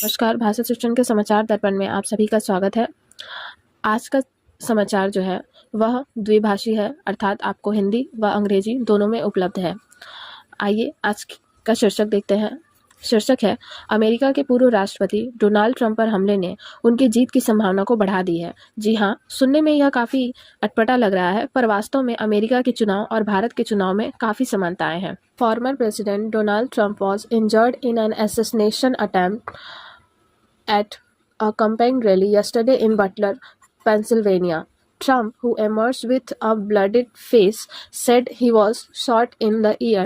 नमस्कार, भाषा शिक्षण के समाचार दर्पण में आप सभी का स्वागत है। आज का समाचार जो है वह द्विभाषी है, अर्थात आपको हिंदी व अंग्रेजी दोनों में उपलब्ध है। आइए आज का शीर्षक देखते हैं। शीर्षक है, अमेरिका के पूर्व राष्ट्रपति डोनाल्ड ट्रंप पर हमले ने उनकी जीत की संभावना को बढ़ा दी है। जी हाँ, सुनने में यह काफ़ी अटपटा लग रहा है, पर वास्तव में अमेरिका के चुनाव और भारत के चुनाव में काफ़ी समानताएं हैं। Former president Donald Trump was injured in an assassination attempt at a campaign rally yesterday in Butler, Pennsylvania. Trump, who emerged with a bloodied face, said he was shot in the ear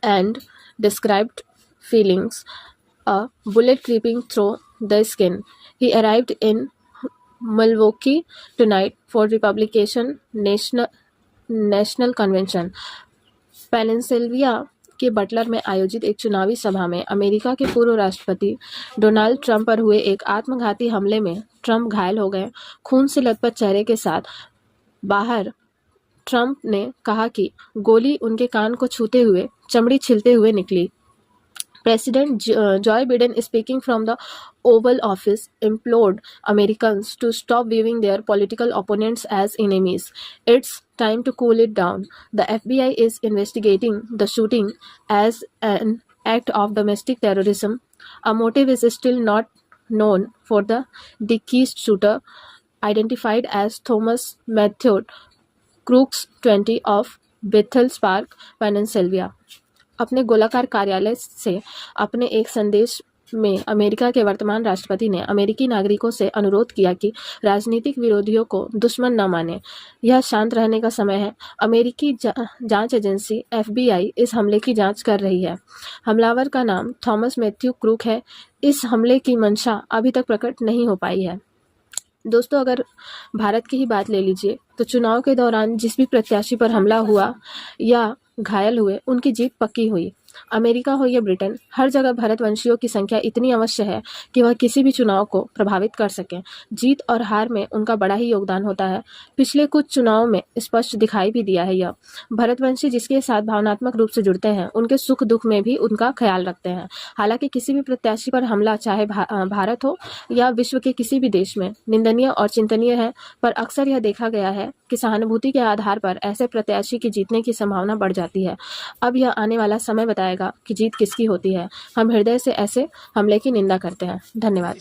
and described feelings a bullet creeping through the skin. He arrived in Milwaukee tonight for Republican National Convention. पेनिनसिल्विया के Buttler में आयोजित एक चुनावी सभा में America के पूर्व राष्ट्रपति डोनाल्ड ट्रंप पर हुए एक आत्मघाती हमले में ट्रंप घायल हो गए। खून से लथपथ चेहरे के साथ बाहर ट्रंप ने कहा कि गोली उनके कान को छूते हुए चमड़ी छिलते हुए निकली। President Joe Biden, speaking from the Oval Office, implored Americans to stop viewing their political opponents as enemies. It's time to cool it down. The FBI is investigating the shooting as an act of domestic terrorism. A motive is still not known for the deceased shooter, identified as Thomas Matthew Crooks, 20, of Bethel Park, Pennsylvania. अपने गोलाकार कार्यालय से अपने एक संदेश में America के वर्तमान राष्ट्रपति ने अमेरिकी नागरिकों से अनुरोध किया कि राजनीतिक विरोधियों को दुश्मन न माने। यह शांत रहने का समय है। अमेरिकी जांच एजेंसी FBI इस हमले की जांच कर रही है। हमलावर का नाम थॉमस मैथ्यू क्रूक है। इस हमले की मंशा अभी तक प्रकट नहीं हो पाई है। दोस्तों, अगर भारत की ही बात ले लीजिए तो चुनाव के दौरान जिस भी प्रत्याशी पर हमला हुआ या घायल हुए, उनकी जीत पक्की हुई। अमेरिका हो या ब्रिटेन, हर जगह भारतवंशियों की संख्या इतनी अवश्य है कि वह किसी भी चुनाव को प्रभावित कर सकें। जीत और हार में उनका बड़ा ही योगदान होता है। पिछले कुछ चुनावों में स्पष्ट दिखाई भी दिया है। यह भारतवंशी जिसके साथ भावनात्मक रूप से जुड़ते हैं, उनके सुख दुख में भी उनका ख्याल रखते हैं। हालांकि किसी भी प्रत्याशी पर हमला, चाहे भारत हो या विश्व के किसी भी देश में, निंदनीय और चिंतनीय है, पर अक्सर यह देखा गया है कि सहानुभूति के आधार पर ऐसे प्रत्याशी की जीतने की संभावना बढ़ जाती है। अब यह आने वाला समय बताएगा कि जीत किसकी होती है। हम हृदय से ऐसे हमले की निंदा करते हैं। धन्यवाद।